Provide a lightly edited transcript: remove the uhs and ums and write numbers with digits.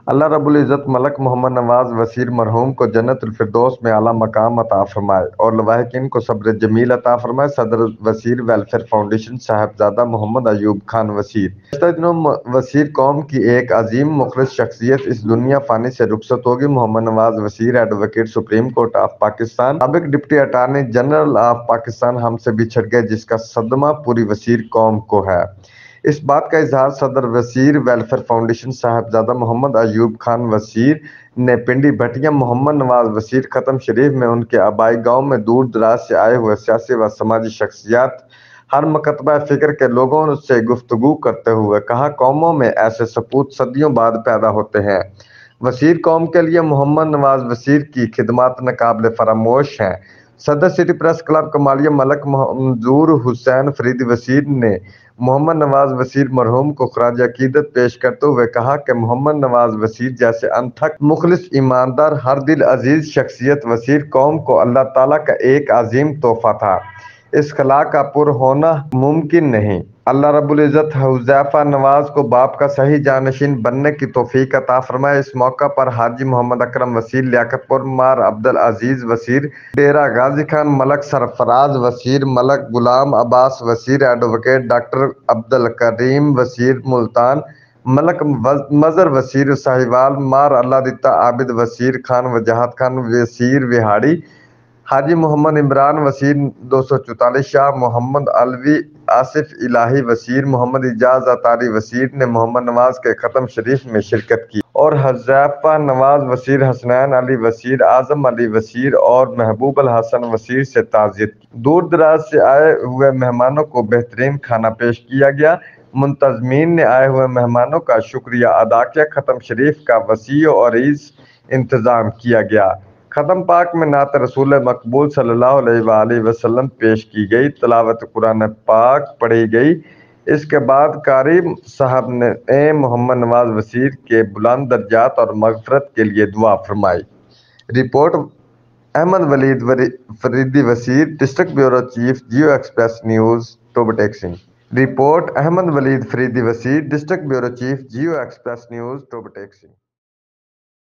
اللہ رب العزت ملک محمد نواز وزیر مرحوم کو جنت الفردوس میں اعلیٰ مقام عطا فرمائے اور لواحقین کو صبر جمیل عطا فرمائے۔ صدر وزیر ویلفیئر فاؤنڈیشن صاحبزادہ محمد ایوب خان وزیر۔ گزشتہ دنوں وزیر قوم کی ایک عظیم مخلص شخصیت اس دنیا فانی سے رخصت ہوگی۔ Muhammad Nawaz Wazir advocate supreme court of Pakistan, سابق deputy attorney general of Pakistan ہم سے بچھڑ گئے، جس کا صدمہ پوری وزیر قوم کو ہے۔ اس بات کا اظہار صدر وزیر ویلفیئر فاؤنڈیشن صاحبزادہ محمد ایوب خان وزیر نے پنڈی بھٹیاں محمد نواز وزیر ختم شریف میں ان کے آبائی گاؤں میں دور دراز سے آئے ہوئے سیاسی و سماجی شخصیات، ہر مکتبہ فکر کے لوگوں سے گفتگو کرتے ہوئے کہا، قوموں میں ایسے سپوت صدیوں بعد پیدا ہوتے ہیں۔ وزیر قوم کے لیے محمد نواز وزیر کی خدمات ناقابل فراموش ہیں۔ صدر سٹی پریس کلب کمالیہ ملک منظور حسین فریدی وزیر نے محمد نواز وزیر مرحوم کو خراج عقیدت پیش کرتے ہوئے کہا کہ محمد نواز وزیر جیسے انتھک مخلص، ایماندار، ہر دل عزیز شخصیت وزیر قوم کو اللہ تعالیٰ کا ایک عظیم تحفہ تھا۔ اس خلا کا پر ہونا ممکن نہیں۔ اللہ رب العزت حذیفہ نواز کو باپ کا صحیح جانشین بننے کی توفیق عطا فرمائے۔ اس موقع پر حاجی محمد اکرم وزیر لیاقت پور، مار عبدالعزیز وزیر ڈیرہ غازی خان، ملک سرفراز وزیر، ملک غلام عباس وزیر، ایڈوکیٹ ڈاکٹر عبدالکریم وزیر ملتان، ملک مظہر وزیر ساہیوال، مار اللہ دتا عابد وزیر خان وجاہت خان وزیر وہاڑی، حاجی محمد عمران وزیر 244، شاہ محمد علوی آصف الہی وزیر، محمد اعجاز اطاری وزیر نے محمد نواز کے ختم شریف میں شرکت کی اور حذیفہ نواز وزیر، حسنین علی وزیر، اعظم علی وزیر اور محبوب الحسن وزیر سے تعزیت کی۔ دور دراز سے آئے ہوئے مہمانوں کو بہترین کھانا پیش کیا گیا۔ منتظمین نے آئے ہوئے مہمانوں کا شکریہ ادا کیا۔ ختم شریف کا وسیع و عریض انتظام کیا گیا۔ ختم پاک میں نعت رسول مقبول صلی اللہ علیہ وآلہ وسلم پیش کی گئی، تلاوت قرآن پاک پڑھی گئی۔ اس کے بعد قاری صاحب نے محمد نواز وزیر کے بلند درجات اور مغفرت کے لیے دعا فرمائی۔ Report Ahmed Waleed Faridi Wazir, district bureau chief, Geo Express News, Toba Tek Singh. Report Ahmed Waleed Faridi Wazir, district bureau chief, Geo Express News, Toba Tek Singh.